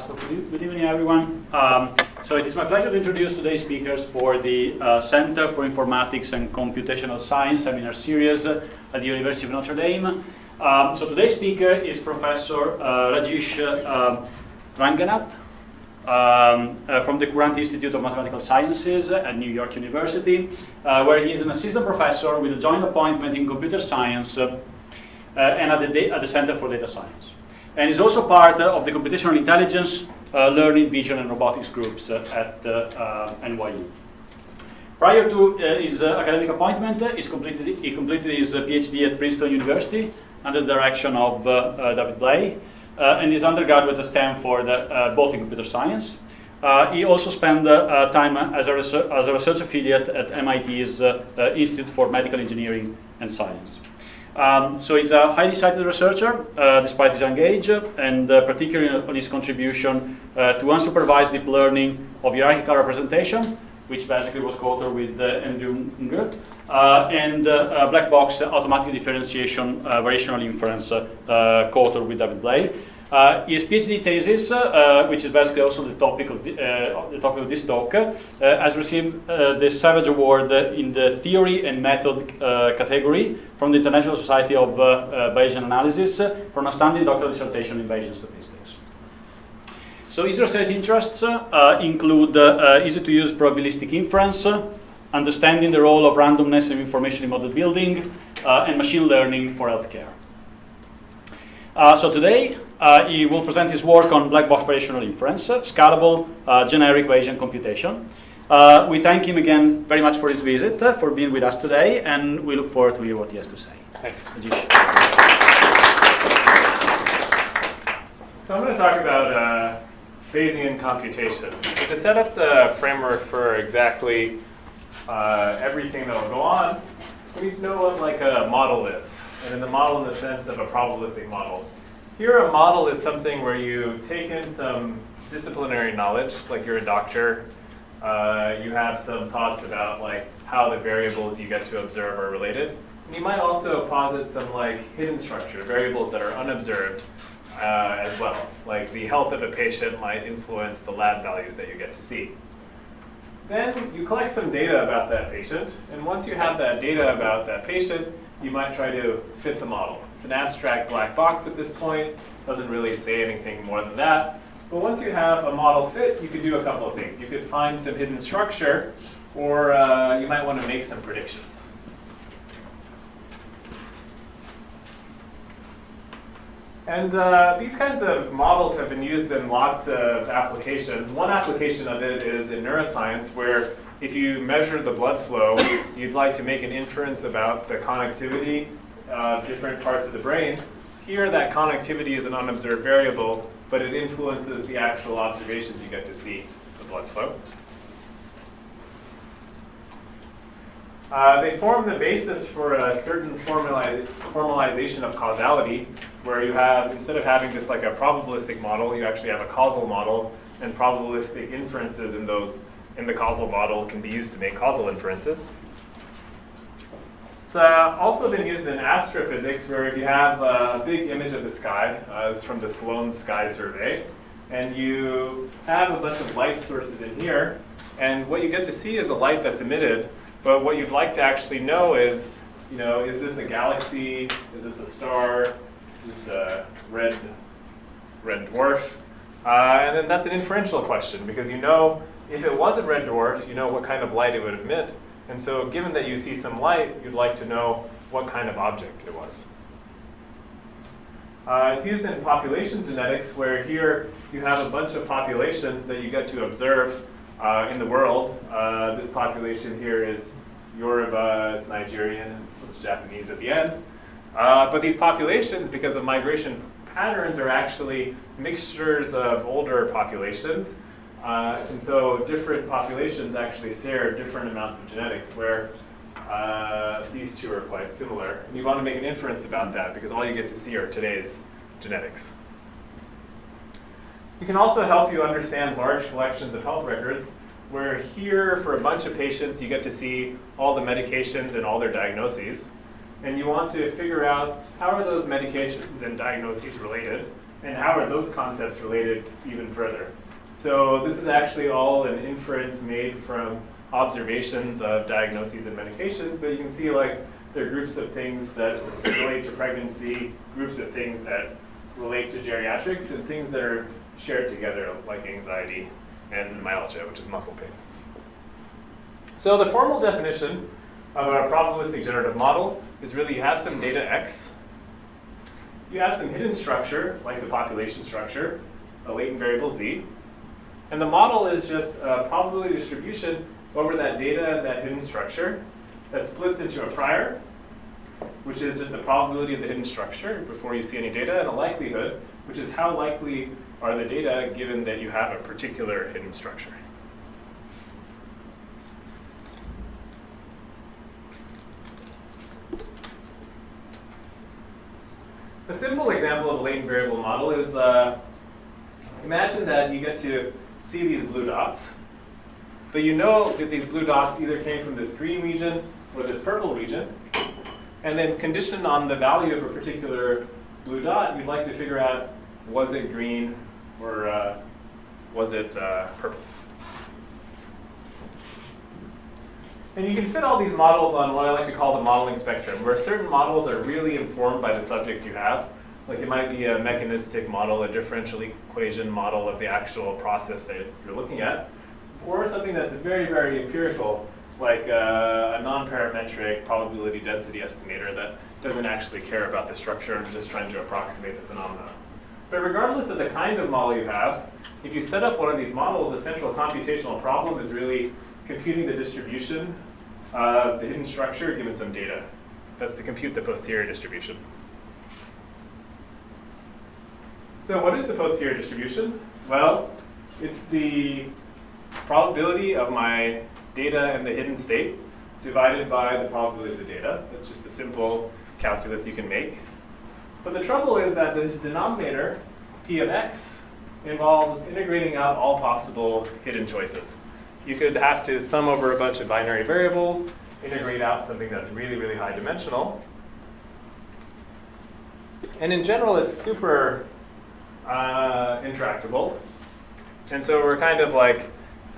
So good evening, everyone. So it is my pleasure to introduce today's speakers for the Center for Informatics and Computational Science seminar series at the University of Notre Dame. So today's speaker is Professor Rajesh Ranganath from the Courant Institute of Mathematical Sciences at New York University, where he is an assistant professor with a joint appointment in computer science and at the Center for Data Science. And is also part of the computational intelligence, learning, vision, and robotics groups at NYU. Prior to his academic appointment, he completed his PhD at Princeton University under the direction of David Blay, and his undergraduate at Stanford, both in computer science. He also spent time as a research affiliate at MIT's Institute for Medical Engineering and Science. So he's a highly cited researcher, despite his young age, and particularly on his contribution to unsupervised deep learning of hierarchical representation, which basically was co-authored with Andrew Ngert, and black box automatic differentiation variational inference, co-authored with David Blay. His PhD thesis, which is basically also the topic of this talk, has received the Savage Award in the Theory and Method category from the International Society of Bayesian Analysis for an outstanding doctoral dissertation in Bayesian statistics. So his research interests include easy-to-use probabilistic inference, understanding the role of randomness in information in model building, and machine learning for healthcare. So today, he will present his work on black box variational inference, scalable, generic Bayesian computation. We thank him again very much for his visit, for being with us today, and we look forward to hear what he has to say. Thanks. Rajesh. So I'm going to talk about Bayesian computation. To set up the framework for exactly everything that will go on, we need to know what like a model is. And in the model in the sense of a probabilistic model. Here a model is something where you take in some disciplinary knowledge, like you're a doctor, you have some thoughts about like how the variables you get to observe are related. And you might also posit some like hidden structure, variables that are unobserved as well. Like the health of a patient might influence the lab values that you get to see. Then you collect some data about that patient, and once you have that data about that patient, you might try to fit the model. It's an abstract black box at this point, doesn't really say anything more than that. But once you have a model fit, you could do a couple of things. You could find some hidden structure, or you might want to make some predictions. And these kinds of models have been used in lots of applications. One application of it is in neuroscience, where if you measure the blood flow, you'd like to make an inference about the connectivity of different parts of the brain. Here, that connectivity is an unobserved variable, but it influences the actual observations you get to see the blood flow. They form the basis for a certain formalization of causality, where you have, instead of having just like a probabilistic model, you actually have a causal model, and probabilistic inferences in the causal model can be used to make causal inferences. It's also been used in astrophysics, where if you have a big image of the sky, it's from the Sloan Sky Survey, and you have a bunch of light sources in here, and what you get to see is the light that's emitted, but what you'd like to actually know is, is this a galaxy? Is this a star? Is this a red dwarf? And then that's an inferential question, because if it was a red dwarf, you know what kind of light it would emit. And so given that you see some light, you'd like to know what kind of object it was. It's used in population genetics, where here you have a bunch of populations that you get to observe in the world. This population here is Yoruba, it's Nigerian, and it's Japanese at the end. But these populations, because of migration patterns, are actually mixtures of older populations. And so different populations actually share different amounts of genetics, where these two are quite similar. And you want to make an inference about that, because all you get to see are today's genetics. It can also help you understand large collections of health records, where here, for a bunch of patients, you get to see all the medications and all their diagnoses. And you want to figure out how are those medications and diagnoses related, And how are those concepts related even further? So this is actually all an inference made from observations of diagnoses and medications, but you can see like there are groups of things that relate to pregnancy, groups of things that relate to geriatrics, and things that are shared together like anxiety and myalgia, which is muscle pain. So the formal definition of a probabilistic generative model is really you have some data X, you have some hidden structure, like the population structure, a latent variable Z, and the model is just a probability distribution over that data and that hidden structure that splits into a prior, which is just the probability of the hidden structure before you see any data, and a likelihood, which is how likely are the data given that you have a particular hidden structure. A simple example of a latent variable model is imagine that you get to see these blue dots, but you know that these blue dots either came from this green region or this purple region, and then conditioned on the value of a particular blue dot, you'd like to figure out was it green or was it purple. And you can fit all these models on what I like to call the modeling spectrum, where certain models are really informed by the subject you have. Like it might be a mechanistic model, a differential equation model of the actual process that you're looking at, or something that's very, very empirical, like a non-parametric probability density estimator that doesn't actually care about the structure and just trying to approximate the phenomenon. But regardless of the kind of model you have, if you set up one of these models, the central computational problem is really computing the distribution of the hidden structure given some data. That's to compute the posterior distribution. So what is the posterior distribution? Well, it's the probability of my data and the hidden state divided by the probability of the data. That's just a simple calculus you can make. But the trouble is that this denominator, p of x, involves integrating out all possible hidden choices. You could have to sum over a bunch of binary variables, integrate out something that's really, really high dimensional. And in general, it's super intractable. And so we're kind of like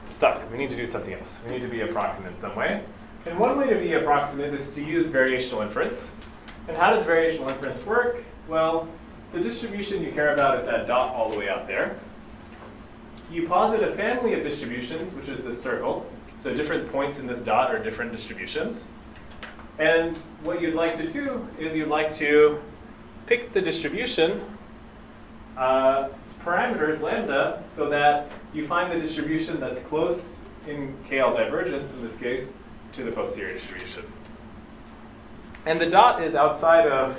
stuck. We need to do something else. We need to be approximate in some way. And one way to be approximate is to use variational inference. And how does variational inference work? Well, the distribution you care about is that dot all the way out there. You posit a family of distributions, which is this circle. So different points in this dot are different distributions. And what you'd like to do is you'd like to pick the distribution parameters lambda so that you find the distribution that's close in KL divergence, in this case, to the posterior distribution. And the dot is outside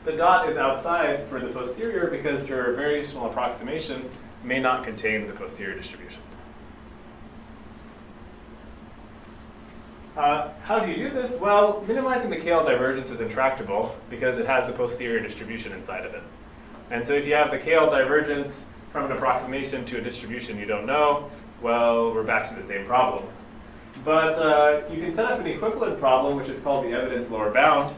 for the posterior because your variational approximation may not contain the posterior distribution. How do you do this? Well, minimizing the KL divergence is intractable because it has the posterior distribution inside of it. And so if you have the KL divergence from an approximation to a distribution you don't know, well, we're back to the same problem. But you can set up an equivalent problem, which is called the evidence lower bound,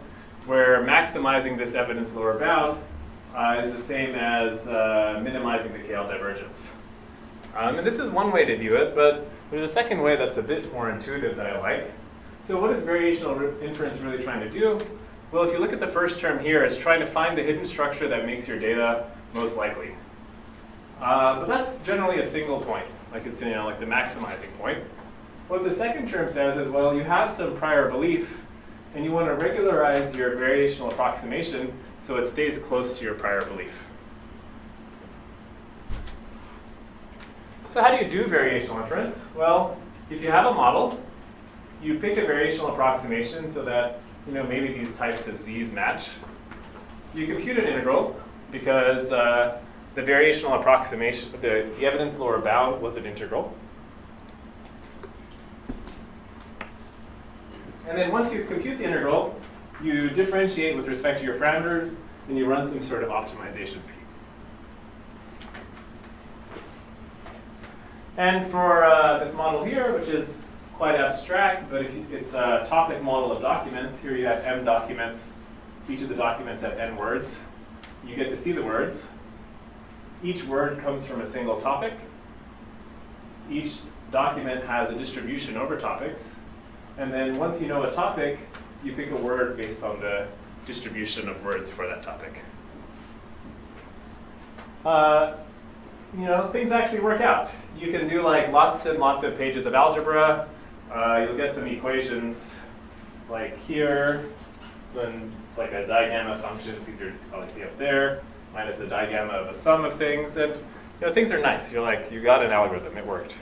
where maximizing this evidence lower bound is the same as minimizing the KL divergence. And this is one way to view it, but there's a second way that's a bit more intuitive that I like. So what is variational inference really trying to do? Well, if you look at the first term here, it's trying to find the hidden structure that makes your data most likely. But that's generally a single point, like it's like the maximizing point. What the second term says is, well, you have some prior belief, and you want to regularize your variational approximation so it stays close to your prior belief. So how do you do variational inference? Well, if you have a model, you pick a variational approximation so that maybe these types of z's match. You compute an integral because the variational approximation, the evidence lower bound was an integral. And then once you compute the integral, you differentiate with respect to your parameters, and you run some sort of optimization scheme. And for this model here, which is quite abstract, but it's a topic model of documents. Here you have m documents. Each of the documents have n words. You get to see the words. Each word comes from a single topic. Each document has a distribution over topics. And then once you know a topic, you pick a word based on the distribution of words for that topic. Things actually work out. You can do like lots and lots of pages of algebra. You'll get some equations like here. So then it's like a digamma function. It's easier to probably see up there. Minus the digamma of a sum of things. And things are nice. You're like, you got an algorithm. It worked.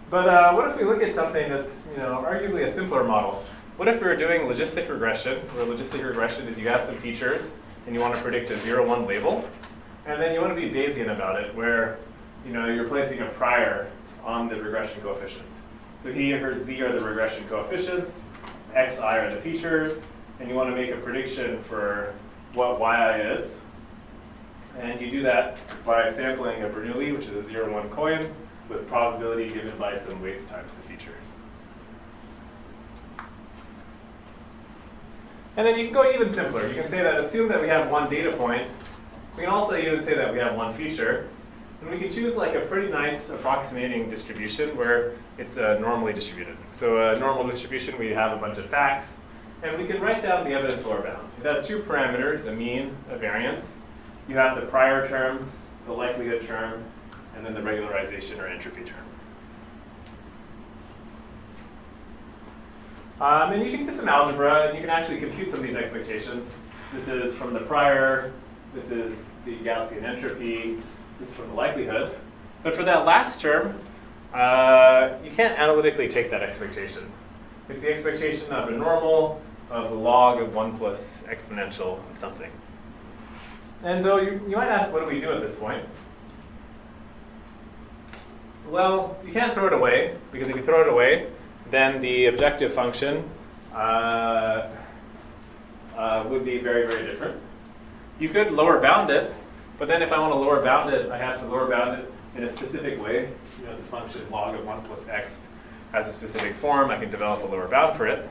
But what if we look at something that's arguably a simpler model? What if we were doing logistic regression, where logistic regression is you have some features and you want to predict a 0-1 label, and then you want to be Bayesian about it, where you're placing a prior on the regression coefficients. So here, z are the regression coefficients, xi are the features, and you want to make a prediction for what yi is. And you do that by sampling a Bernoulli, which is a 0-1 coin, with probability given by some weights times the features. And then you can go even simpler. You can say that assume that we have one data point. We can also even say that we have one feature. And we can choose like a pretty nice approximating distribution where it's normally distributed. So a normal distribution, we have a bunch of facts. And we can write down the evidence lower bound. It has two parameters, a mean, a variance. You have the prior term, the likelihood term, and then the regularization or entropy term. And you can do some algebra, and you can actually compute some of these expectations. This is from the prior, this is the Gaussian entropy, this is from the likelihood. But for that last term, you can't analytically take that expectation. It's the expectation of a normal of the log of 1 plus exponential of something. And so you might ask, what do we do at this point? Well, you can't throw it away, because if you throw it away, then the objective function would be very, very different. You could lower bound it, but then if I want to lower bound it, I have to lower bound it in a specific way. This function log of 1 plus x has a specific form. I can develop a lower bound for it.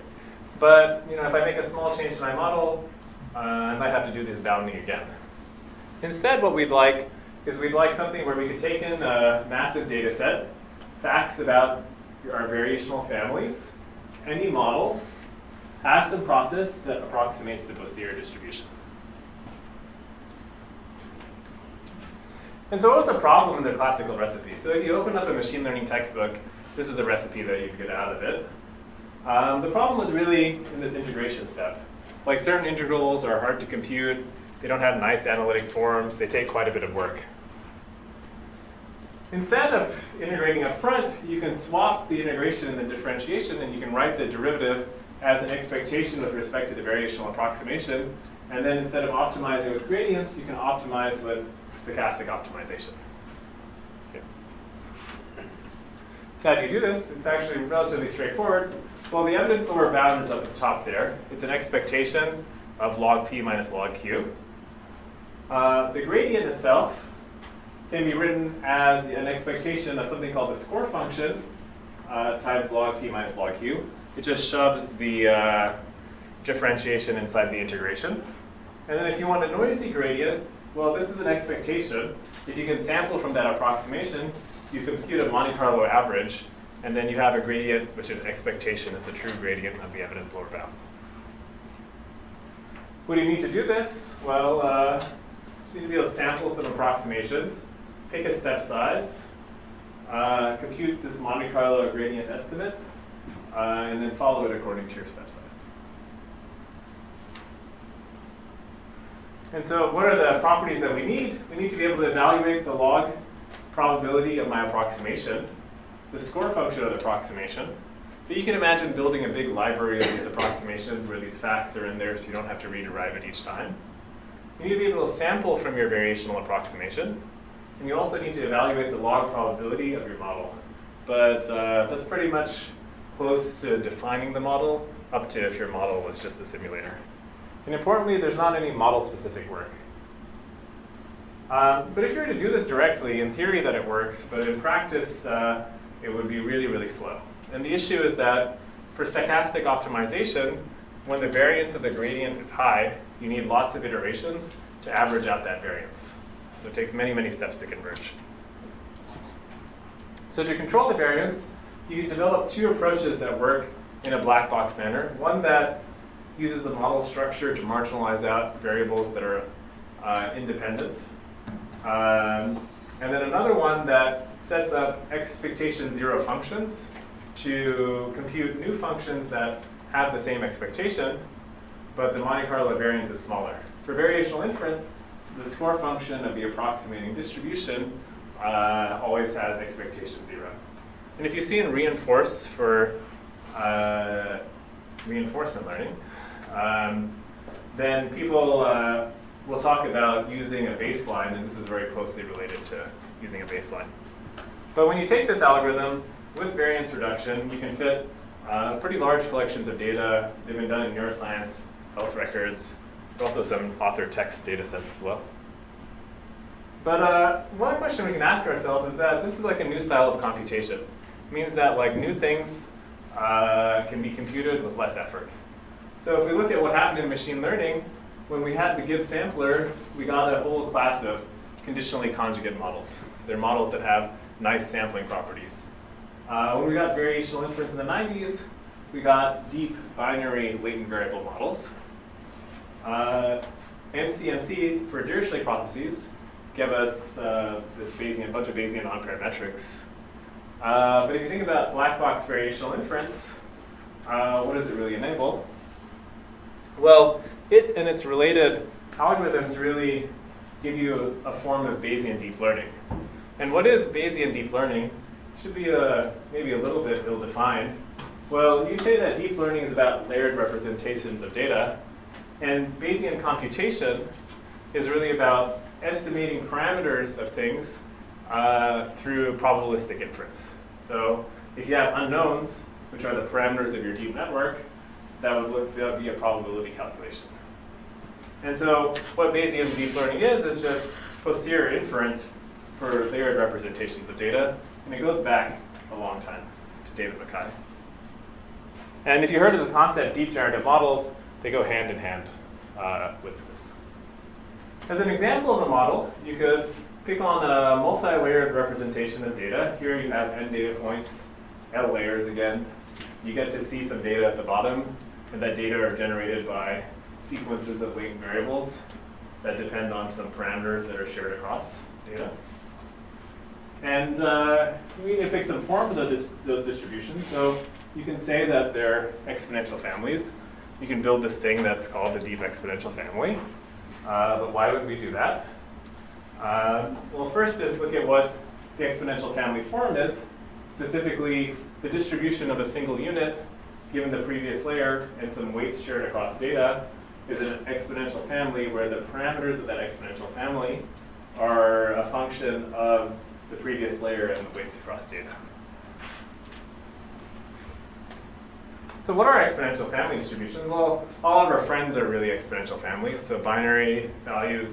But if I make a small change to my model, I might have to do this bounding again. Instead, what we'd like is we'd like something where we could take in a massive data set, facts about our variational families, any model, have some process that approximates the posterior distribution. And so what's the problem in the classical recipe? So if you open up a machine learning textbook, this is the recipe that you get out of it. The problem was really in this integration step. Like certain integrals are hard to compute, they don't have nice analytic forms, they take quite a bit of work. Instead of integrating up front, you can swap the integration and the differentiation, and you can write the derivative as an expectation with respect to the variational approximation. And then instead of optimizing with gradients, you can optimize with stochastic optimization. Okay. So how do you do this? It's actually relatively straightforward. Well, the evidence lower bound is up at the top there. It's an expectation of log p minus log q. The gradient itself can be written as an expectation of something called the score function times log p minus log q. It just shoves the differentiation inside the integration. And then if you want a noisy gradient, well, this is an expectation. If you can sample from that approximation, you compute a Monte Carlo average, and then you have a gradient which is expectation is the true gradient of the evidence lower bound. What do you need to do this? Well, you need to be able to sample some approximations, pick a step size, compute this Monte Carlo gradient estimate, and then follow it according to your step size. And so what are the properties that we need? We need to be able to evaluate the log probability of my approximation, the score function of the approximation. But you can imagine building a big library of these approximations where these facts are in there so you don't have to rederive it each time. You need to be able to sample from your variational approximation. And you also need to evaluate the log probability of your model. But that's pretty much close to defining the model, up to if your model was just a simulator. And importantly, there's not any model-specific work. But if you were to do this directly, in theory that it works, but in practice, it would be really, really slow. And the issue is that for stochastic optimization, when the variance of the gradient is high, you need lots of iterations to average out that variance. So it takes many, many steps to converge. So to control the variance, you can develop two approaches that work in a black box manner. One that uses the model structure to marginalize out variables that are independent. And then another one that sets up expectation zero functions to compute new functions that have the same expectation, but the Monte Carlo variance is smaller. For variational inference, the score function of the approximating distribution always has expectation zero. And if you see in reinforce for reinforcement learning, then people will talk about using a baseline, and this is very closely related to using a baseline. But when you take this algorithm with variance reduction, you can fit pretty large collections of data. They've been done in neuroscience, health records, also some author text data sets as well. But one question we can ask ourselves is that this is like a new style of computation. It means that like new things can be computed with less effort. So if we look at what happened in machine learning, when we had the give sampler, we got a whole class of conditionally conjugate models. So they're models that have nice sampling properties. When we got variational inference in the 90s, we got deep binary latent variable models. MCMC for Dirichlet processes give us this Bayesian, bunch of Bayesian non-paired metrics. But if you think about black box variational inference, what does it really enable? Well, it and its related algorithms really give you a form of Bayesian deep learning. And what is Bayesian deep learning? Should be maybe a little bit ill-defined. Well, you say that deep learning is about layered representations of data, and Bayesian computation is really about estimating parameters of things through probabilistic inference. So if you have unknowns, which are the parameters of your deep network, that would be a probability calculation. And so what Bayesian deep learning is just posterior inference for layered representations of data. And it goes back a long time to David Mackay. And if you heard of the concept deep generative models, they go hand in hand with this. As an example of a model, you could pick on a multi-layered representation of data. Here you have n data points, L layers again. You get to see some data at the bottom, and that data are generated by sequences of latent variables that depend on some parameters that are shared across data. And we need to pick some form for those distributions. So you can say that they're exponential families. You can build this thing that's called the deep exponential family. But why would we do that? Well, first is look at what the exponential family form is, specifically the distribution of a single unit given the previous layer and some weights shared across data is an exponential family where the parameters of that exponential family are a function of the previous layer and the weights across data. So what are exponential family distributions? Well, all of our friends are really exponential families. So binary values,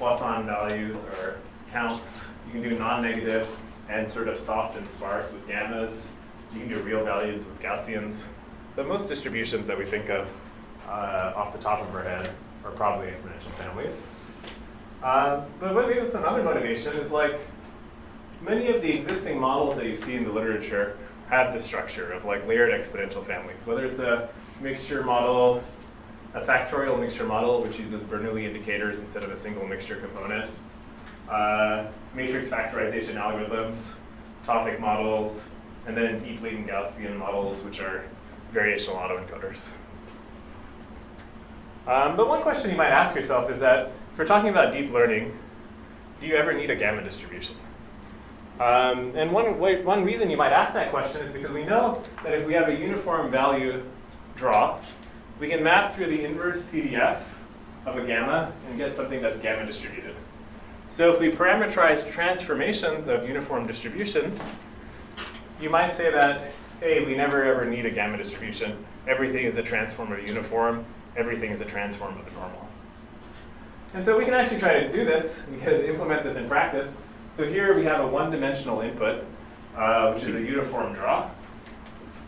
Poisson values, or counts. You can do non-negative and sort of soft and sparse with gammas. You can do real values with Gaussians. But most distributions that we think of off the top of our head are probably exponential families. But maybe that's another motivation is like many of the existing models that you see in the literature have the structure of like layered exponential families, whether it's a mixture model, a factorial mixture model, which uses Bernoulli indicators instead of a single mixture component, matrix factorization algorithms, topic models, and then deep latent Gaussian models, which are variational autoencoders. But one question you might ask yourself is that if we're talking about deep learning, do you ever need a gamma distribution? And one reason you might ask that question is because we know that if we have a uniform value draw, we can map through the inverse CDF of a gamma and get something that's gamma distributed. So if we parameterize transformations of uniform distributions, you might say that, hey, we never ever need a gamma distribution. Everything is a transform of a uniform. Everything is a transform of a normal. And so we can actually try to do this. We can implement this in practice. So here we have a one-dimensional input, which is a uniform draw.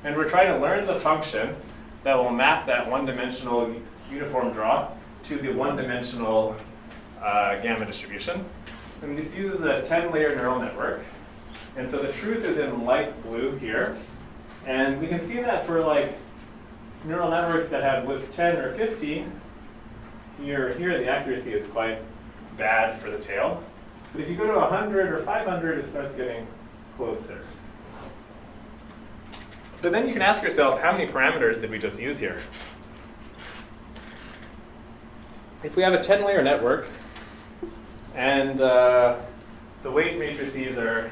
And we're trying to learn the function that will map that one-dimensional uniform draw to the one-dimensional gamma distribution. And this uses a 10-layer neural network. And so the truth is in light blue here. And we can see that for like neural networks that have width 10 or 50, here the accuracy is quite bad for the tail. But if you go to 100 or 500, it starts getting closer. But then you can ask yourself, how many parameters did we just use here? If we have a 10-layer network, and the weight matrices are,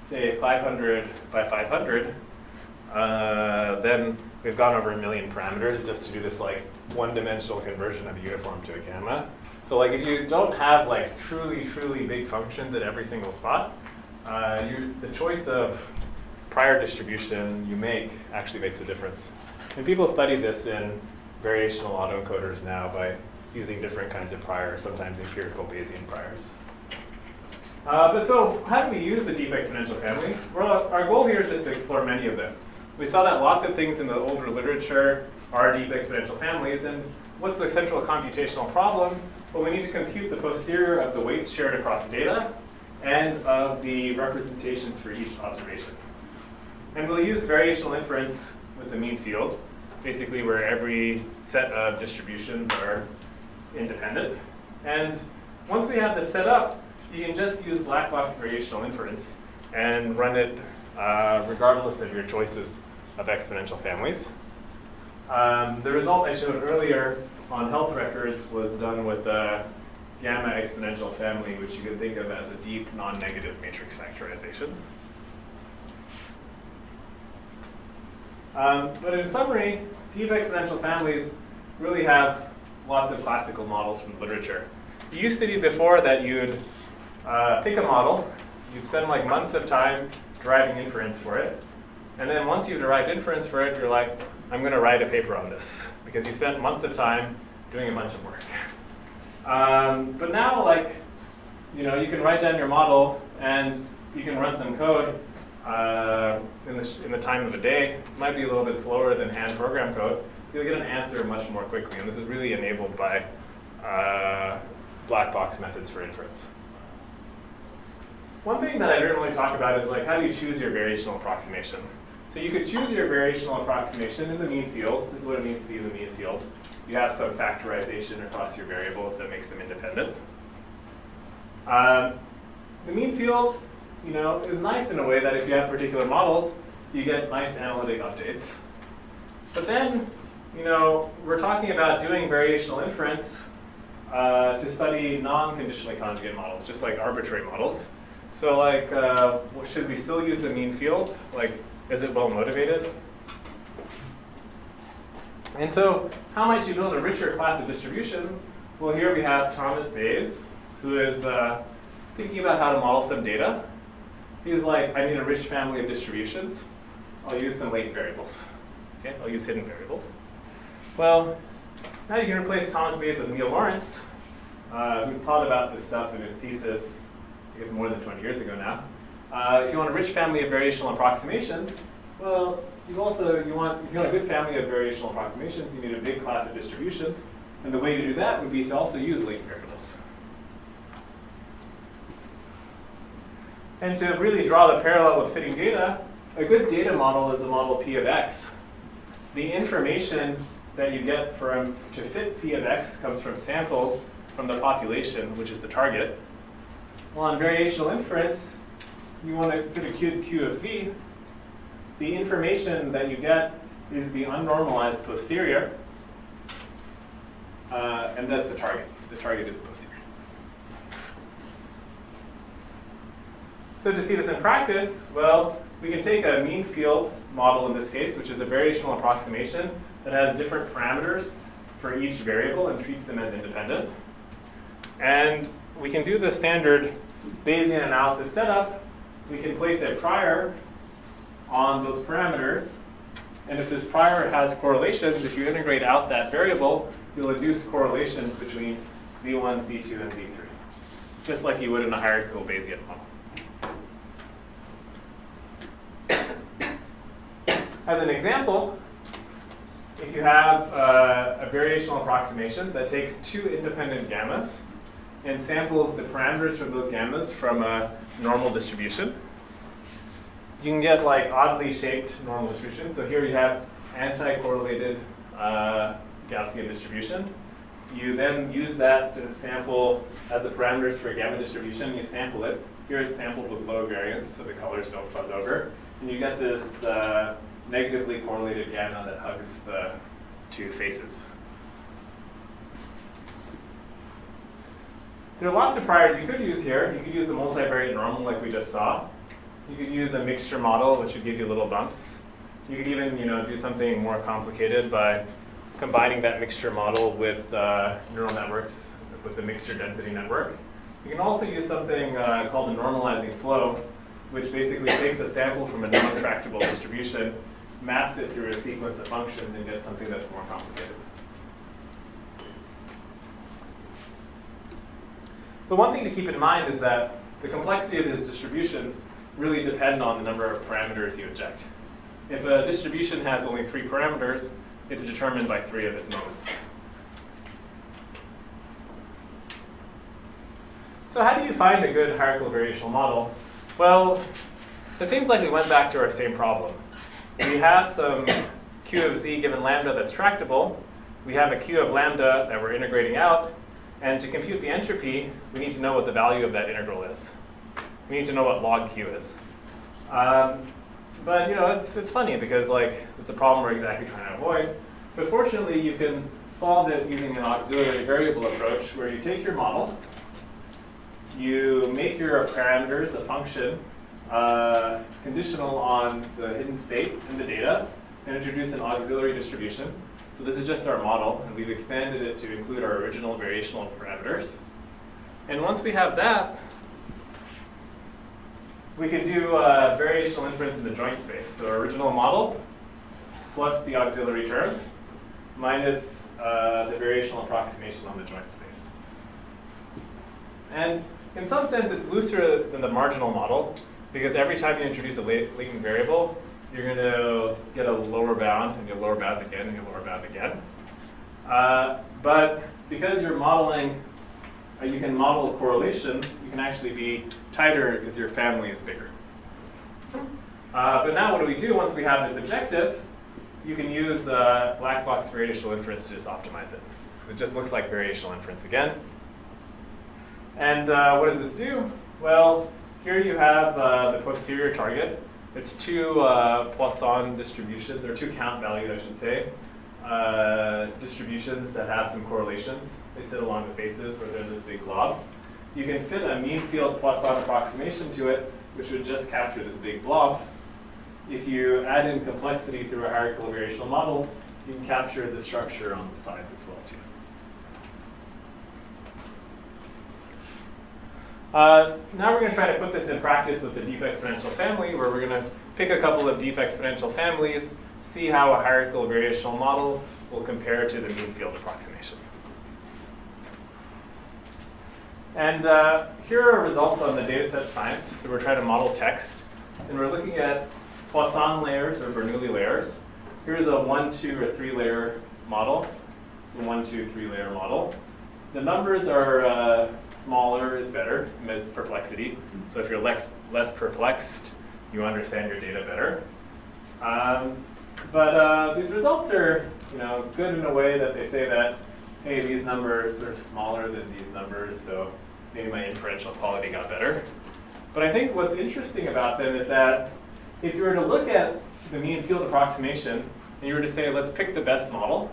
say, 500 by 500, then we've gone over 1 million parameters just to do this like one-dimensional conversion of a uniform to a gamma. So like if you don't have like truly big functions at every single spot, the choice of prior distribution you make actually makes a difference. And people study this in variational autoencoders now by using different kinds of priors, sometimes empirical Bayesian priors. But so how do we use the deep exponential family? Well, our goal here is just to explore many of them. We saw that lots of things in the older literature are deep exponential families, and what's the central computational problem? Well, we need to compute the posterior of the weights shared across data and of the representations for each observation. And we'll use variational inference with the mean field, basically where every set of distributions are independent. And once we have this set up, you can just use black box variational inference and run it regardless of your choices of exponential families. The result I showed earlier on health records was done with a gamma exponential family, which you can think of as a deep non-negative matrix factorization. But in summary, deep exponential families really have lots of classical models from the literature. It used to be before that you'd pick a model, you'd spend like months of time deriving inference for it, and then once you've derived inference for it, you're like, I'm going to write a paper on this, because you spent months of time doing a bunch of work. But now, like, you can write down your model and you can run some code in the time of the day. It might be a little bit slower than hand program code. You'll get an answer much more quickly, and this is really enabled by black box methods for inference. One thing that I didn't really talk about is like how do you choose your variational approximation? So you could choose your variational approximation in the mean field. This is what it means to be in the mean field. You have some factorization across your variables that makes them independent. The mean field, is nice in a way that if you have particular models, you get nice analytic updates. But then, we're talking about doing variational inference to study non-conditionally conjugate models, just like arbitrary models. So like, should we still use the mean field? Like, is it well motivated? And so, how might you build a richer class of distribution? Well, here we have Thomas Bayes, who is thinking about how to model some data. He's like, I need a rich family of distributions. I'll use some latent variables. Okay, I'll use hidden variables. Well, now you can replace Thomas Bayes with Neil Lawrence, who thought about this stuff in his thesis, I guess more than 20 years ago now. If you want a rich family of variational approximations, well, if you want a good family of variational approximations, you need a big class of distributions. And the way to do that would be to also use latent variables. And to really draw the parallel with fitting data, a good data model is a model P of x. The information that you get to fit P of x comes from samples from the population, which is the target. Well, on variational inference, you want to fit a Q of z. The information that you get is the unnormalized posterior, and that's the target. The target is the posterior. So to see this in practice, well, we can take a mean field model in this case, which is a variational approximation that has different parameters for each variable and treats them as independent. And we can do the standard Bayesian analysis setup. We can place a prior on those parameters. And if this prior has correlations, if you integrate out that variable, you'll induce correlations between Z1, Z2, and Z3, just like you would in a hierarchical Bayesian model. As an example, if you have a variational approximation that takes two independent gammas, and samples the parameters from those gammas from a normal distribution. You can get like oddly shaped normal distributions. So here you have anti-correlated Gaussian distribution. You then use that to sample as the parameters for a gamma distribution. You sample it. Here it's sampled with low variance, so the colors don't fuzz over. And you get this negatively correlated gamma that hugs the two faces. There are lots of priors you could use here. You could use the multivariate normal like we just saw. You could use a mixture model, which would give you little bumps. You could even do something more complicated by combining that mixture model with neural networks, with the mixture density network. You can also use something called a normalizing flow, which basically takes a sample from a non-tractable distribution, maps it through a sequence of functions, and gets something that's more complicated. The one thing to keep in mind is that the complexity of these distributions really depend on the number of parameters you inject. If a distribution has only 3 parameters, it's determined by 3 of its modes. So how do you find a good hierarchical variational model? Well, it seems like we went back to our same problem. We have some q of z given lambda that's tractable. We have a q of lambda that we're integrating out. And to compute the entropy, we need to know what the value of that integral is. We need to know what log q is. But it's funny because it's a problem we're exactly trying to avoid. But fortunately, you can solve it using an auxiliary variable approach where you take your model, you make your parameters a function conditional on the hidden state in the data, and introduce an auxiliary distribution. So this is just our model, and we've expanded it to include our original variational parameters. And once we have that, we can do variational inference in the joint space. So our original model plus the auxiliary term minus the variational approximation on the joint space. And in some sense, it's looser than the marginal model, because every time you introduce a latent variable, you're going to get a lower bound, and you'll lower bound again, and you'll lower bound again. But because you're modeling, you can model correlations, you can actually be tighter because your family is bigger. But now what do we do once we have this objective? You can use black box variational inference to just optimize it. It just looks like variational inference again. And what does this do? Well, here you have the posterior target. It's 2 Poisson distributions, or 2 count values, I should say, distributions that have some correlations. They sit along the faces where there's this big blob. You can fit a mean field Poisson approximation to it, which would just capture this big blob. If you add in complexity through a hierarchical variational model, you can capture the structure on the sides as well, too. Now we're going to try to put this in practice with the deep exponential family, where we're going to pick a couple of deep exponential families, see how a hierarchical variational model will compare to the mean field approximation. And here are results on the dataset science. So we're trying to model text, and we're looking at Poisson layers or Bernoulli layers. Here's a 1, 2, or 3 layer model. It's a 1, 2, 3 layer model. The numbers are smaller is better, amidst perplexity. So if you're less perplexed, you understand your data better. But these results are good in a way that they say that, hey, these numbers are smaller than these numbers, so maybe my inferential quality got better. But I think what's interesting about them is that if you were to look at the mean field approximation, and you were to say, let's pick the best model,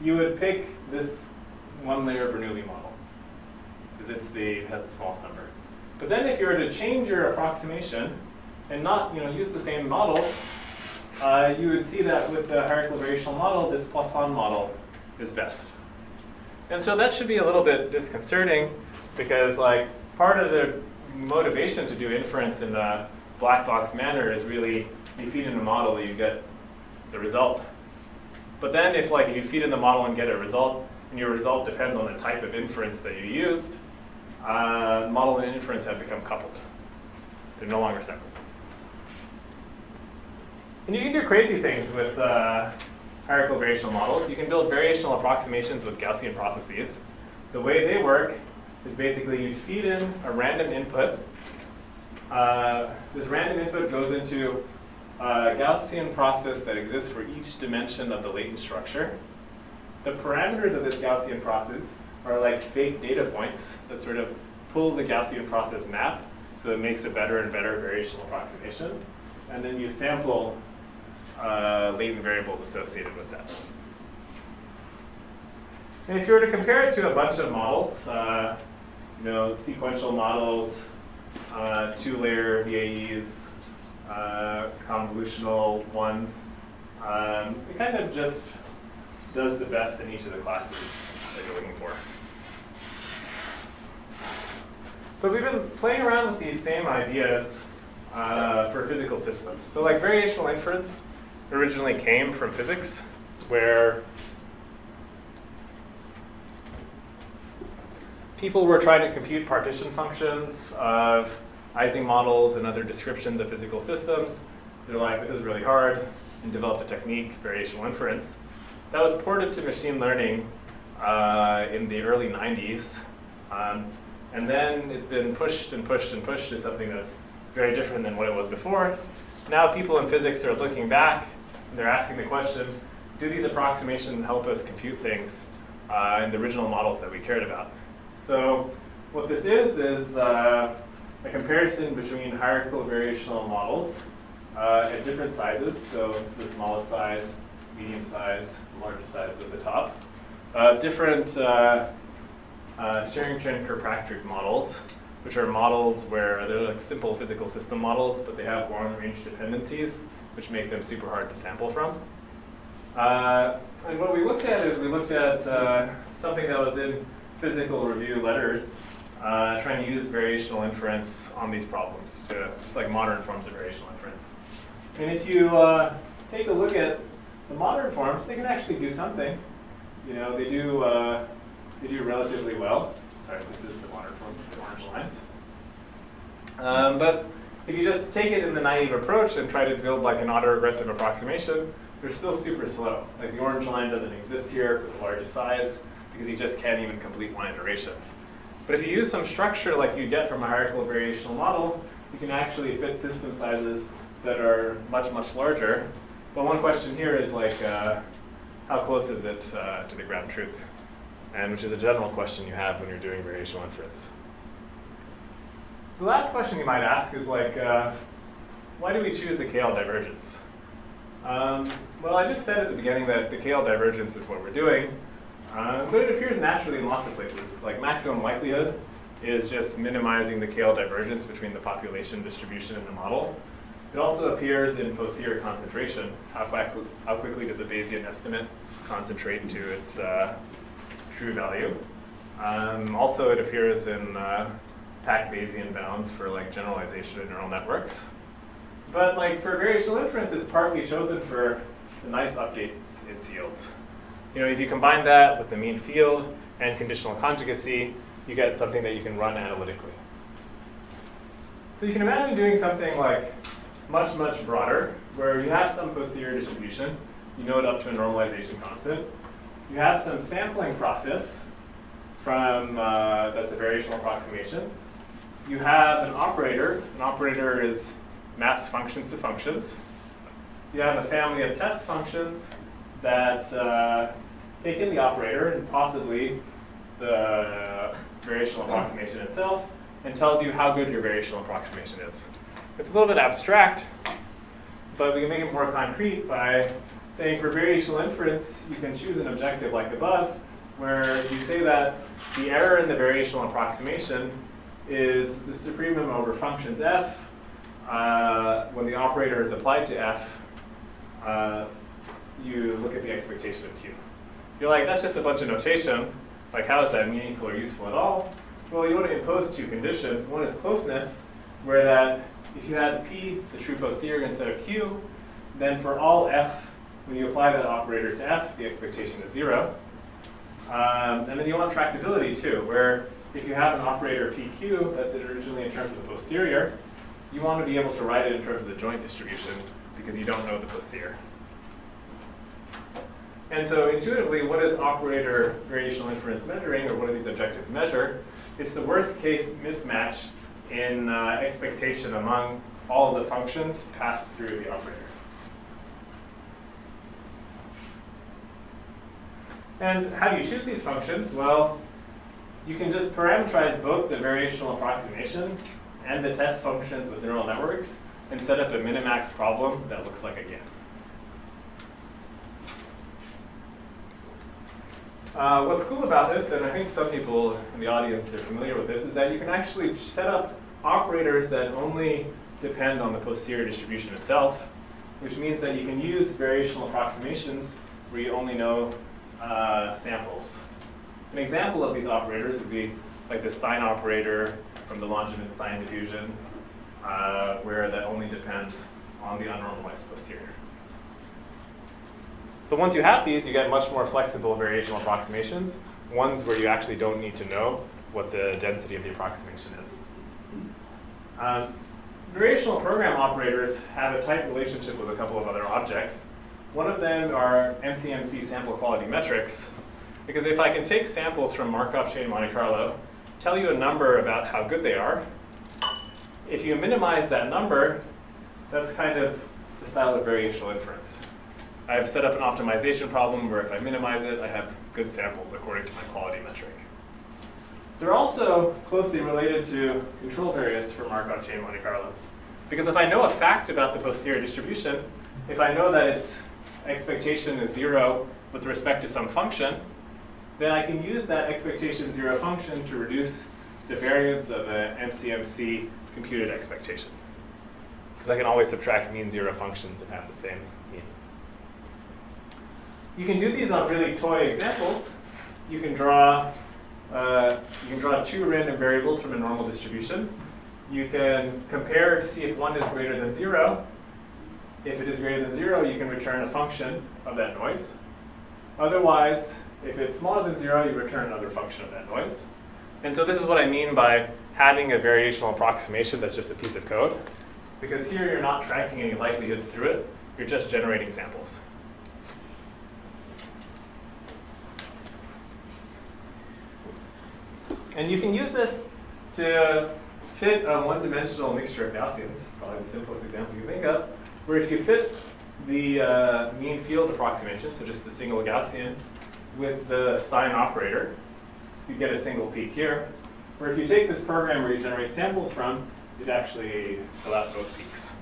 you would pick this 1-layer Bernoulli model, because it has the smallest number. But then if you were to change your approximation and not use the same model, you would see that with the hierarchical variational model, this Poisson model is best. And so that should be a little bit disconcerting, because part of the motivation to do inference in the black box manner is really you feed in a model, you get the result. But then if you feed in the model and get a result, and your result depends on the type of inference that you used, model and inference have become coupled. They're no longer separate. And you can do crazy things with hierarchical variational models. You can build variational approximations with Gaussian processes. The way they work is basically you feed in a random input. This random input goes into a Gaussian process that exists for each dimension of the latent structure. The parameters of this Gaussian process are like fake data points that sort of pull the Gaussian process map, so it makes a better and better variational approximation. And then you sample latent variables associated with that. And if you were to compare it to a bunch of models, sequential models, two-layer VAEs, convolutional ones, it kind of just does the best in each of the classes that you're looking for. But we've been playing around with these same ideas for physical systems. So like variational inference originally came from physics, where people were trying to compute partition functions of Ising models and other descriptions of physical systems. They're like, this is really hard, and developed a technique, variational inference, that was ported to machine learning in the early 90s. And then it's been pushed and pushed and pushed to something that's very different than what it was before. Now people in physics are looking back, and they're asking the question, do these approximations help us compute things in the original models that we cared about? So what this is a comparison between hierarchical variational models at different sizes. So it's the smallest size, medium size, largest size at the top. Different Sherrington-Kirkpatrick models, which are models where they're like simple physical system models, but they have long-range dependencies, which make them super hard to sample from. And what we looked at is we looked at something that was in physical review letters, trying to use variational inference on these problems, to just like modern forms of variational inference. And if you take a look at the modern forms, they can actually do something. They do relatively well. Sorry, this is the modern forms, the orange lines. But if you just take it in the naive approach and try to build like an autoregressive approximation, they're still super slow. Like the orange line doesn't exist here for the largest size because you just can't even complete one iteration. But if you use some structure like you get from a hierarchical variational model, you can actually fit system sizes that are much, much larger. But one question here is like, how close is it to the ground truth? And which is a general question you have when you're doing variational inference. The last question you might ask is like, why do we choose the KL divergence? Well, I just said at the beginning that the KL divergence is what we're doing, but it appears naturally in lots of places. Like maximum likelihood is just minimizing the KL divergence between the population distribution and the model. It also appears in posterior concentration. How quickly does a Bayesian estimate concentrate to its true value? Also, it appears in packed Bayesian bounds for like generalization of neural networks. But like for variational inference, it's partly chosen for the nice updates its yields. If you combine that with the mean field and conditional conjugacy, you get something that you can run analytically. So you can imagine doing something like much, much broader, where you have some posterior distribution, you know it up to a normalization constant. You have some sampling process from that's a variational approximation. You have an operator. An operator maps functions to functions. You have a family of test functions that take in the operator and possibly the variational approximation itself and tells you how good your variational approximation is. It's a little bit abstract, but we can make it more concrete by saying for variational inference, you can choose an objective like above, where you say that the error in the variational approximation is the supremum over functions f. When the operator is applied to f, you look at the expectation of q. You're like, that's just a bunch of notation. Like, how is that meaningful or useful at all? Well, you want to impose two conditions. One is closeness, where that if you had p, the true posterior, instead of q, then for all f, when you apply that operator to f, the expectation is 0. And then you want tractability too, where if you have an operator pq that's originally in terms of the posterior, you want to be able to write it in terms of the joint distribution because you don't know the posterior. And so intuitively, what is operator variational inference measuring, or what do these objectives measure? It's the worst case mismatch in expectation among all of the functions passed through the operator. And how do you choose these functions? Well, you can just parameterize both the variational approximation and the test functions with neural networks and set up a minimax problem that looks like a GAN. What's cool about this, and I think some people in the audience are familiar with this, is that you can actually set up operators that only depend on the posterior distribution itself, which means that you can use variational approximations where you only know samples. An example of these operators would be like the Stein operator from the Langevin-Stein diffusion, where that only depends on the unnormalized posterior. But once you have these, you get much more flexible variational approximations, ones where you actually don't need to know what the density of the approximation is. Variational program operators have a tight relationship with a couple of other objects. One of them are MCMC sample quality metrics, because if I can take samples from Markov chain Monte Carlo, tell you a number about how good they are, if you minimize that number, that's kind of the style of variational inference. I've set up an optimization problem where if I minimize it, I have good samples according to my quality metric. They're also closely related to control variance for Markov chain Monte Carlo. Because if I know a fact about the posterior distribution, if I know that its expectation is 0 with respect to some function, then I can use that expectation 0 function to reduce the variance of an MCMC computed expectation. Because I can always subtract mean 0 functions and have the same mean. You can do these on really toy examples. You can draw 2 random variables from a normal distribution. You can compare to see if one is greater than 0. If it is greater than 0, you can return a function of that noise. Otherwise, if it's smaller than 0, you return another function of that noise. And so this is what I mean by having a variational approximation that's just a piece of code. Because here you're not tracking any likelihoods through it. You're just generating samples. And you can use this to fit a one-dimensional mixture of Gaussians, probably the simplest example you think of, where if you fit the mean field approximation, so just a single Gaussian, with the Stein operator, you get a single peak here. Where if you take this program where you generate samples from, you'd actually fill out both peaks.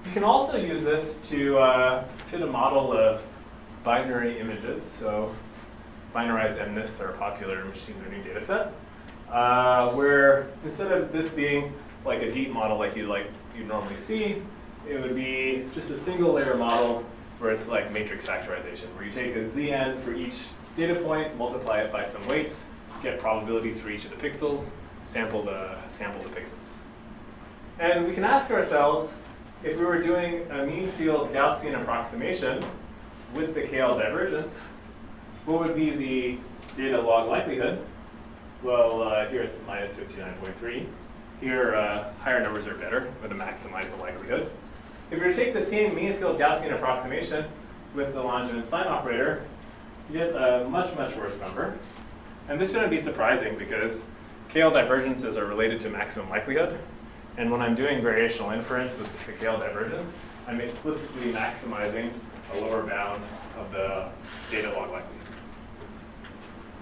You can also use this to fit a model of binary images. So binarized MNISTs are a popular machine learning data set, where instead of this being like a deep model like you normally see, it would be just a single layer model where it's like matrix factorization, where you take a Zn for each data point, multiply it by some weights, get probabilities for each of the pixels, sample the pixels. And we can ask ourselves, if we were doing a mean field Gaussian approximation with the KL divergence, what would be the data log likelihood? Well, here it's minus 59.3. Here, higher numbers are better, but to maximize the likelihood. If we were to take the same mean field Gaussian approximation with the Langevin-Stein operator, you get a much, much worse number. And this shouldn't be surprising because KL divergences are related to maximum likelihood. And when I'm doing variational inference with the KL divergence, I'm explicitly maximizing a lower bound of the data log likelihood.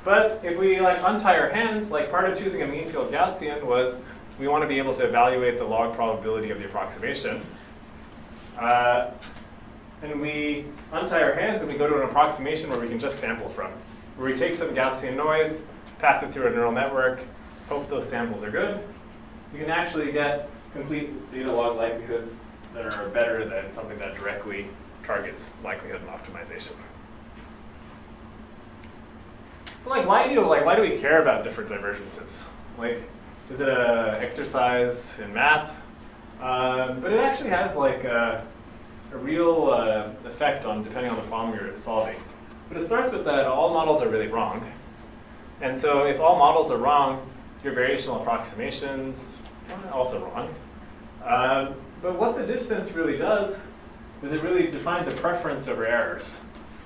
But if we untie our hands, part of choosing a mean field Gaussian was we want to be able to evaluate the log probability of the approximation. And we untie our hands and we go to an approximation where we can just sample from, where we take some Gaussian noise, pass it through a neural network, hope those samples are good. You can actually get complete data log likelihoods that are better than something that directly targets likelihood and optimization. So why do we care about different divergences? Is it an exercise in math? But it actually has a real effect on depending on the problem you're solving. But it starts with that all models are really wrong. And so if all models are wrong, your variational approximations are also wrong. But what the distance really does is it really defines a preference over errors.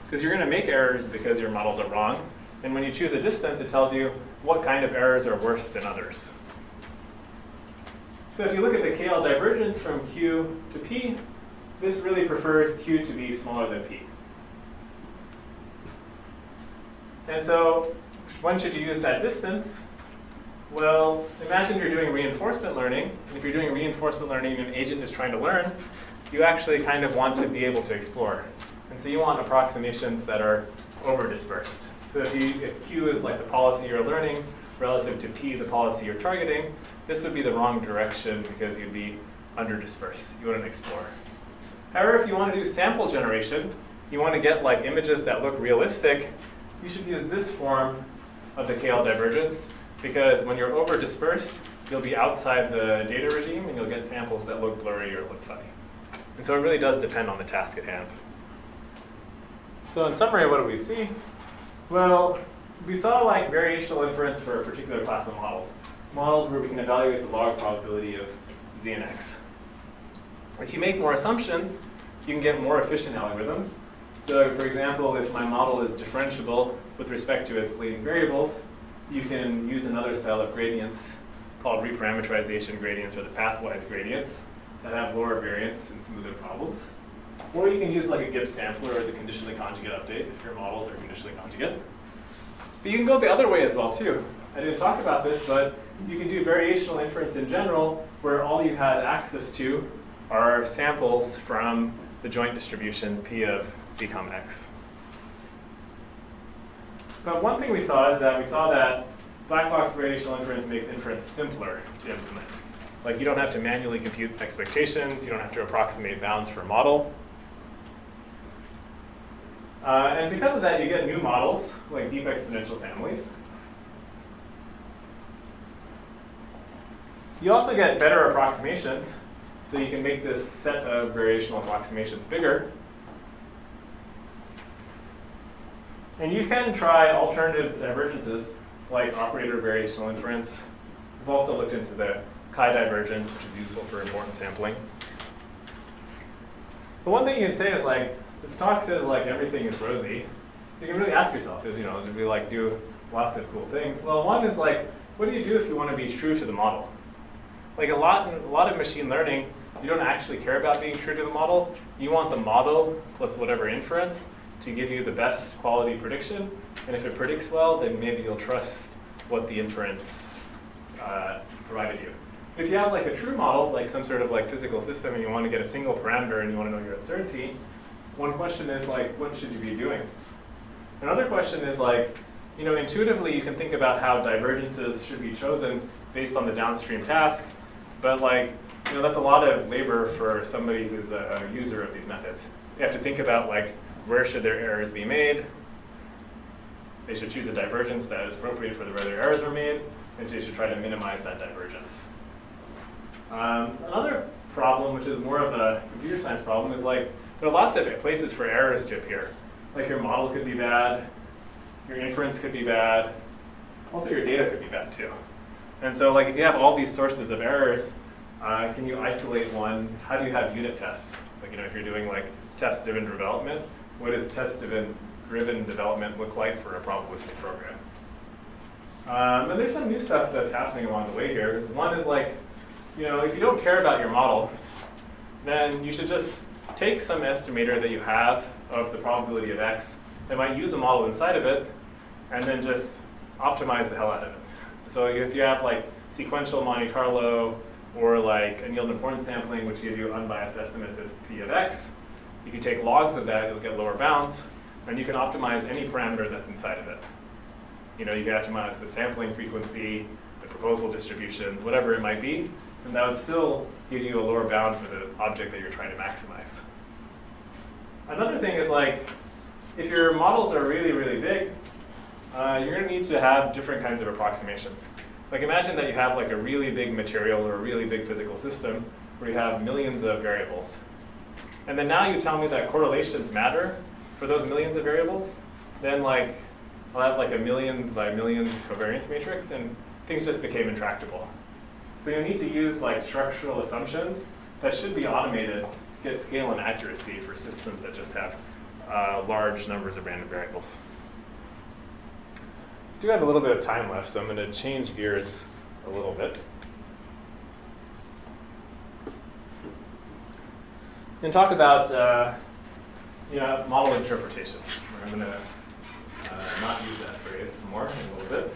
Because you're going to make errors because your models are wrong. And when you choose a distance, it tells you what kind of errors are worse than others. So if you look at the KL divergence from Q to P, this really prefers Q to be smaller than P. And so when should you use that distance? Well, imagine you're doing reinforcement learning. And if you're doing reinforcement learning and an agent is trying to learn, you actually kind of want to be able to explore. And so you want approximations that are over-dispersed. So if Q is like the policy you're learning relative to P, the policy you're targeting, this would be the wrong direction because you'd be under-dispersed. You wouldn't explore. However, if you want to do sample generation, you want to get like images that look realistic, you should use this form of the KL divergence, because when you're over-dispersed, you'll be outside the data regime and you'll get samples that look blurry or look funny. And so it really does depend on the task at hand. So in summary, what do we see? Well, we saw like variational inference for a particular class of models. Models where we can evaluate the log probability of z and x. If you make more assumptions, you can get more efficient algorithms. So for example, if my model is differentiable with respect to its leading variables, you can use another style of gradients called reparameterization gradients or the pathwise gradients that have lower variance and smoother problems. Or you can use like a Gibbs sampler or the conditionally conjugate update if your models are conditionally conjugate. But you can go the other way as well too. I didn't talk about this, but you can do variational inference in general where all you had access to are samples from the joint distribution P of z comma x. But one thing we saw is that black box variational inference makes inference simpler to implement. Like you don't have to manually compute expectations, you don't have to approximate bounds for a model. And because of that, you get new models, like deep exponential families. You also get better approximations, so you can make this set of variational approximations bigger. And you can try alternative divergences, like operator variational inference. We've also looked into the chi divergence, which is useful for important sampling. But one thing you can say is like, this talk says like everything is rosy. So you can really ask yourself, is, do we like do lots of cool things? Well, one is like, what do you do if you want to be true to the model? Like a lot of machine learning, you don't actually care about being true to the model. You want the model plus whatever inference to give you the best quality prediction. And if it predicts well, then maybe you'll trust what the inference provided you. If you have like a true model, like some sort of like physical system, and you want to get a single parameter and you want to know your uncertainty, one question is like, what should you be doing? Another question is like, intuitively you can think about how divergences should be chosen based on the downstream task, but like, that's a lot of labor for somebody who's a user of these methods. They have to think about like, where should their errors be made? They should choose a divergence that is appropriate for where their errors are made, and they should try to minimize that divergence. Another problem, which is more of a computer science problem, is like, there are lots of places for errors to appear. Like your model could be bad, your inference could be bad, also your data could be bad too. And so like if you have all these sources of errors, can you isolate one? How do you have unit tests? Like if you're doing like test-driven development, what does test-driven development look like for a probabilistic program? And there's some new stuff that's happening along the way here. One is like, if you don't care about your model, then you should just take some estimator that you have of the probability of x that might use a model inside of it, and then just optimize the hell out of it. So if you have like sequential Monte Carlo or like annealed importance sampling, which give you unbiased estimates of p of x, if you take logs of that, you'll get lower bounds, and you can optimize any parameter that's inside of it. You can optimize the sampling frequency, the proposal distributions, whatever it might be, and that would still give you a lower bound for the object that you're trying to maximize. Another thing is like, if your models are really, really big, you're going to need to have different kinds of approximations. Like imagine that you have like a really big material or a really big physical system where you have millions of variables. And then now you tell me that correlations matter for those millions of variables, then like I'll have like a millions by millions covariance matrix, and things just became intractable. So you need to use like structural assumptions that should be automated to get scale and accuracy for systems that just have large numbers of random variables. I do have a little bit of time left, so I'm going to change gears a little bit. And talk about model interpretation. I'm going to not use that phrase more in a little bit.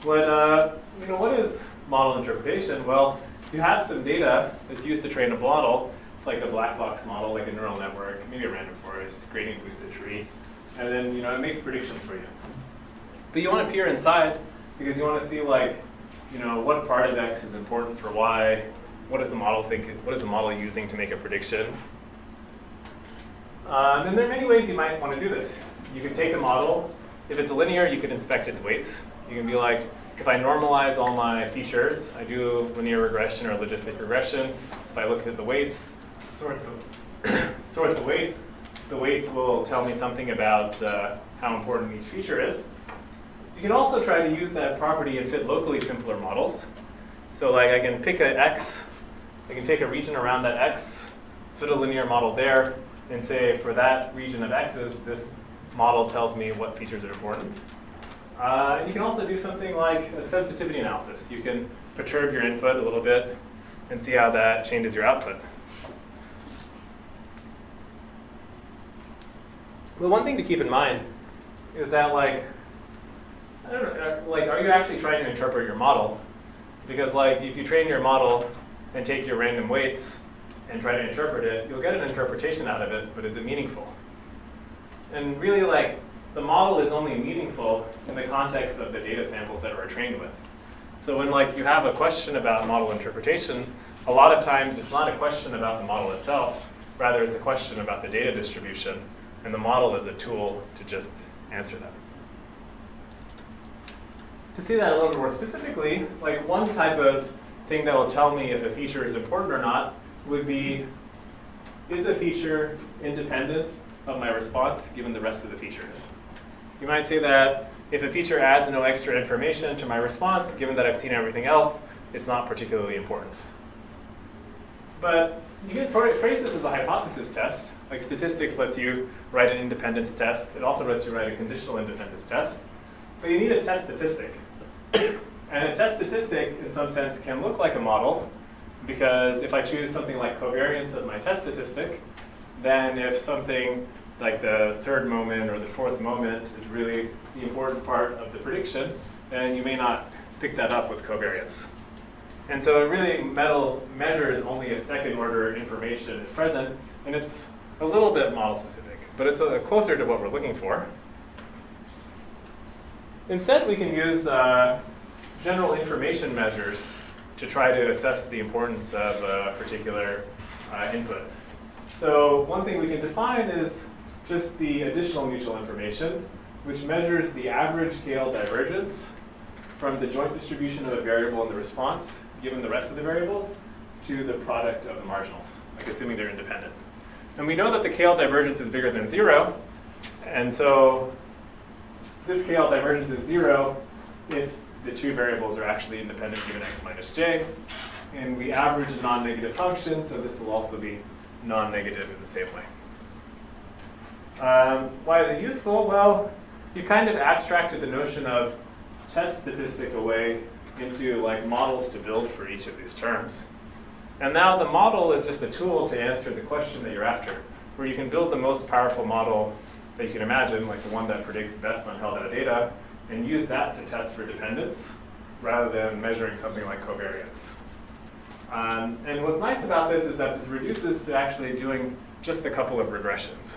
But what is model interpretation? Well, you have some data that's used to train a model. It's like a black box model, like a neural network, maybe a random forest, gradient boosted tree, and then it makes predictions for you. But you want to peer inside because you want to see what part of X is important for Y. What does the model think? What is the model using to make a prediction? And there are many ways you might want to do this. You can take a model. If it's linear, you can inspect its weights. You can be like, if I normalize all my features, I do linear regression or logistic regression. If I look at the weights, sort the weights will tell me something about how important each feature is. You can also try to use that property and fit locally simpler models. So I can pick an X, I can take a region around that X, fit a linear model there, and say for that region of X's, this model tells me what features are important. You can also do something like a sensitivity analysis. You can perturb your input a little bit and see how that changes your output. But one thing to keep in mind is that are you actually trying to interpret your model? Because if you train your model and take your random weights and try to interpret it, you'll get an interpretation out of it, but is it meaningful? And really the model is only meaningful in the context of the data samples that we're trained with. So when you have a question about model interpretation, a lot of times it's not a question about the model itself, rather it's a question about the data distribution, and the model is a tool to just answer that. To see that a little bit more specifically, one type of thing that will tell me if a feature is important or not would be, is a feature independent of my response given the rest of the features? You might say that if a feature adds no extra information to my response, given that I've seen everything else, it's not particularly important. But you can phrase this as a hypothesis test. Statistics lets you write an independence test. It also lets you write a conditional independence test. But you need a test statistic. And a test statistic, in some sense, can look like a model, because if I choose something like covariance as my test statistic, then if something like the third moment or the fourth moment is really the important part of the prediction, then you may not pick that up with covariance. And so it really measures only if second order information is present, and it's a little bit model specific, but it's closer to what we're looking for. Instead, we can use general information measures to try to assess the importance of a particular input. So one thing we can define is just the additional mutual information, which measures the average scale divergence from the joint distribution of a variable in the response, given the rest of the variables, to the product of the marginals, assuming they're independent. And we know that the scale divergence is bigger than 0, and so this scale divergence is 0 if the two variables are actually independent given x minus j. And we average a non-negative function, so this will also be non-negative in the same way. Why is it useful? Well, you kind of abstracted the notion of test statistic away into models to build for each of these terms. And now the model is just a tool to answer the question that you're after, where you can build the most powerful model that you can imagine, the one that predicts best on held out data, and use that to test for dependence, rather than measuring something like covariance. And what's nice about this is that this reduces to actually doing just a couple of regressions.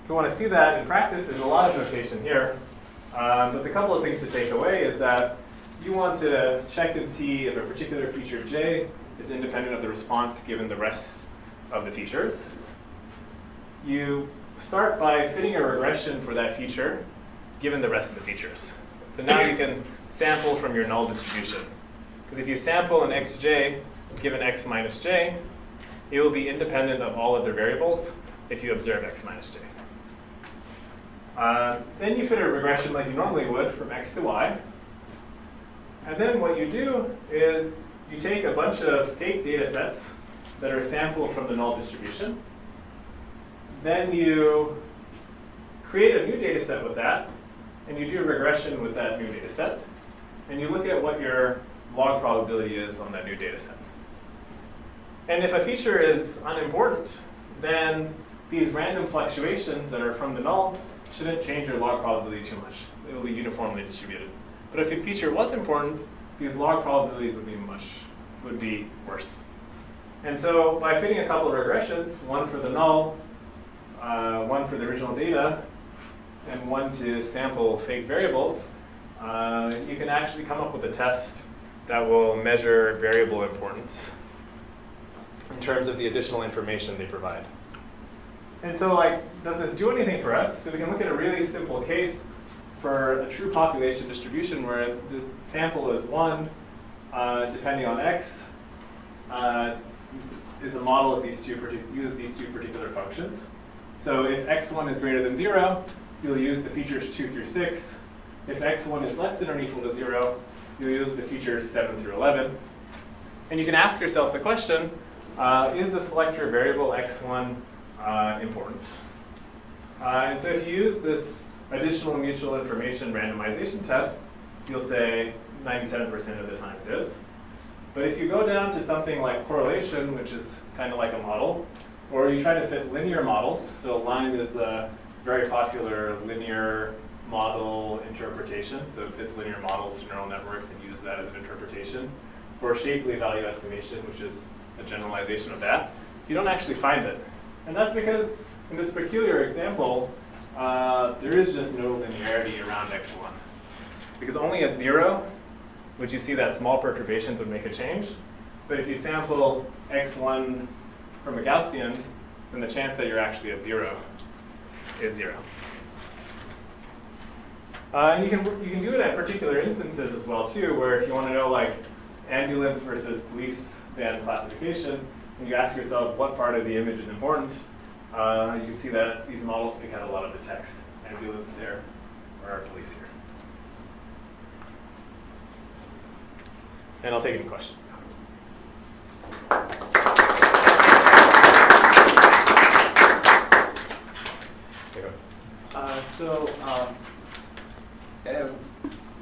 If you want to see that in practice, there's a lot of notation here. But the couple of things to take away is that you want to check and see if a particular feature j is independent of the response given the rest of the features. You start by fitting a regression for that feature given the rest of the features. So now you can sample from your null distribution. Because if you sample an xj given x minus j, it will be independent of all other variables if you observe x minus j. Then you fit a regression like you normally would from x to y. And then what you do is you take a bunch of fake data sets that are sampled from the null distribution. then you create a new data set with that, and you do a regression with that new data set, and you look at what your log probability is on that new data set. And if a feature is unimportant, then these random fluctuations that are from the null shouldn't change your log probability too much. It will be uniformly distributed. But if a feature was important, these log probabilities would be worse. And so by fitting a couple of regressions, one for the null, one for the original data, and one to sample fake variables, you can actually come up with a test that will measure variable importance in terms of the additional information they provide. And so, does this do anything for us? So we can look at a really simple case for a true population distribution where the sample is 1, depending on x, is a model of these uses these two particular functions. So if x1 is greater than 0, you'll use the features 2 through 6. If x1 is less than or equal to 0, you'll use the features 7 through 11. And you can ask yourself the question, is the selector variable x1 important? And so if you use this additional mutual information randomization test, you'll say 97% of the time it is. But if you go down to something like correlation, which is kind of like a model, or you try to fit linear models, so LINE is a very popular linear model interpretation, so it fits linear models to neural networks and uses that as an interpretation, or Shapley value estimation, which is a generalization of that, you don't actually find it. And that's because in this peculiar example, there is just no linearity around x1. Because only at 0 would you see that small perturbations would make a change. But if you sample x1 from a Gaussian, then the chance that you're actually at 0 is 0. And you can do it at particular instances as well too, where if you want to know ambulance versus police van classification, and you ask yourself what part of the image is important, you can see that these models pick out a lot of the text. Ambulance there, or police here. And I'll take any questions now.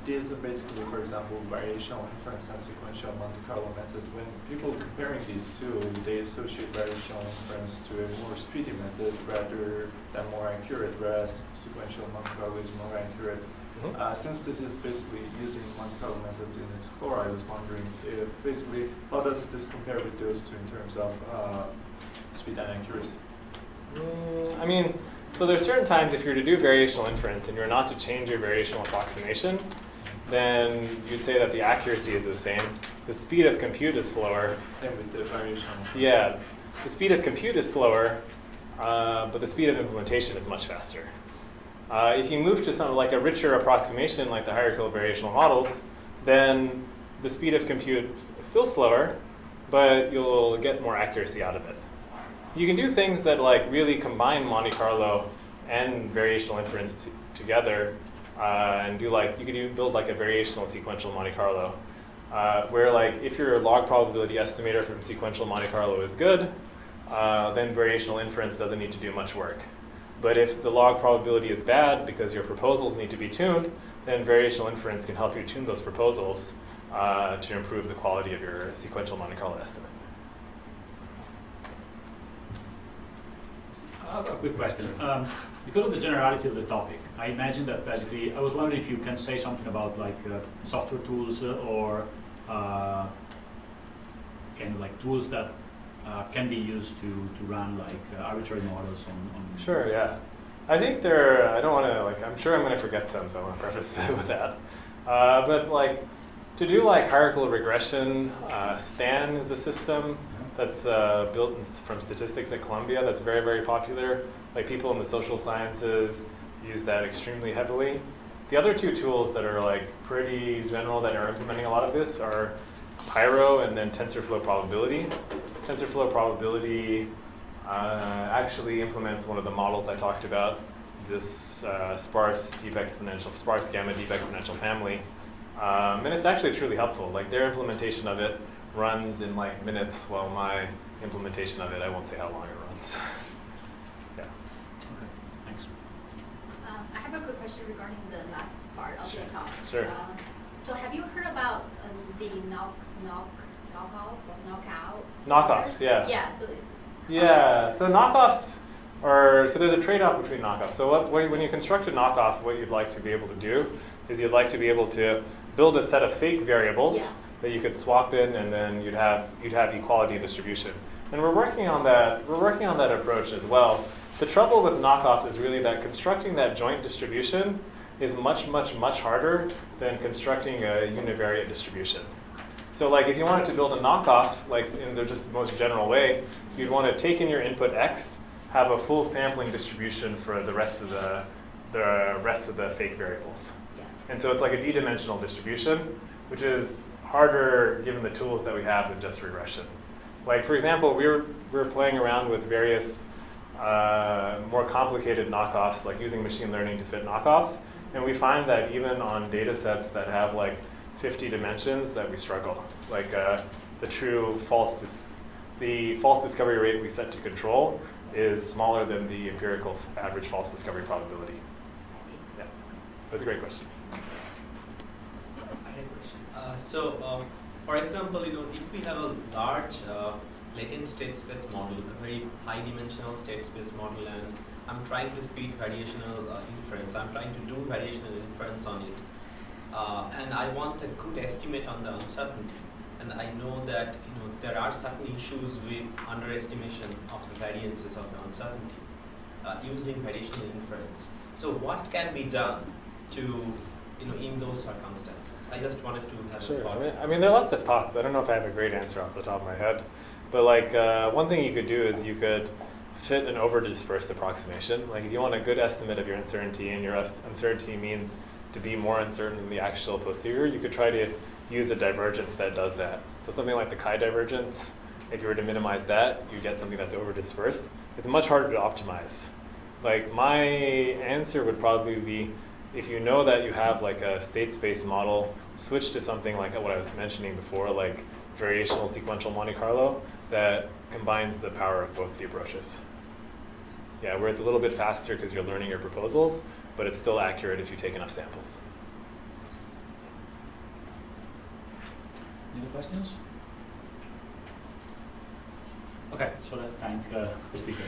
These are basically, for example, variational inference and sequential Monte Carlo method. When people comparing these two, they associate variational inference to a more speedy method rather than more accurate, whereas sequential Monte Carlo is more accurate. Since this is basically using Monte Carlo methods in its core, I was wondering if basically how does this compare with those two in terms of speed and accuracy? So there are certain times if you're to do variational inference and you're not to change your variational approximation, then you'd say that the accuracy is the same. The speed of compute is slower. Same with the variational. Yeah, the speed of compute is slower, but the speed of implementation is much faster. If you move to something like a richer approximation like the hierarchical variational models, then the speed of compute is still slower, but you'll get more accuracy out of it. You can do things that really combine Monte Carlo and variational inference together, and do you could build a variational sequential Monte Carlo, where if your log probability estimator from sequential Monte Carlo is good, then variational inference doesn't need to do much work. But if the log probability is bad because your proposals need to be tuned, then variational inference can help you tune those proposals to improve the quality of your sequential Monte Carlo estimate. I have a quick question. Because of the generality of the topic, I imagine that basically, I was wondering if you can say something about software tools or tools that can be used to run arbitrary models on. Sure, yeah. I think I don't want to, I'm sure I'm going to forget some, so I want to preface that with that. But to do hierarchical regression, STAN is a system that's built from statistics at Columbia that's very, very popular. People in the social sciences use that extremely heavily. The other two tools that are pretty general that are implementing a lot of this are Pyro and then TensorFlow probability. TensorFlow probability actually implements one of the models I talked about, this sparse gamma deep exponential family. And it's actually truly helpful. Their implementation of it runs in minutes, while my implementation of it, I won't say how long it runs. Yeah. have a quick question regarding the last part of the talk. Sure. So have you heard about the knockoff or knockout? Knockoffs, yeah. Yeah, so it's... Yeah, so knockoffs are, so there's a trade-off between knockoffs. So when you construct a knockoff, what you'd like to be able to do is you'd like to be able to build a set of fake variables that you could swap in, and then you'd have equality distribution. And we're working on that approach as well. The trouble with knockoffs is really that constructing that joint distribution is much, much, much harder than constructing a univariate distribution. So like if you wanted to build a knockoff, like in just the most general way, you'd want to take in your input x, have a full sampling distribution for the rest of the fake variables. Yeah. And so it's like a d-dimensional distribution, which is harder given the tools that we have than just regression. Like for example, we were playing around with various more complicated knockoffs, like using machine learning to fit knockoffs, and we find that even on data sets that have like 50 dimensions that we struggle. Like the false discovery rate we set to control is smaller than the empirical average false discovery probability. I see. Yeah, that's a great question. I have a question. For example, if we have a large latent state space model, a very high dimensional state space model, and I'm trying to feed variational inference, I'm trying to do variational inference on it, and I want a good estimate on the uncertainty. And I know that there are certain issues with underestimation of the variances of the uncertainty using variational inference. So what can be done to, in those circumstances? I just wanted to have a thought. I mean, there are lots of thoughts. I don't know if I have a great answer off the top of my head, but like one thing you could do is you could fit an over-dispersed approximation. Like if you want a good estimate of your uncertainty, and your uncertainty means to be more uncertain than the actual posterior, you could try to use a divergence that does that. So something like the chi divergence, if you were to minimize that, you get something that's over-dispersed. It's much harder to optimize. Like my answer would probably be, if you know that you have like a state space model, switch to something like what I was mentioning before, like variational sequential Monte Carlo, that combines the power of both the approaches. Yeah, where it's a little bit faster because you're learning your proposals, but it's still accurate if you take enough samples. Any questions? Okay, so let's thank the speaker.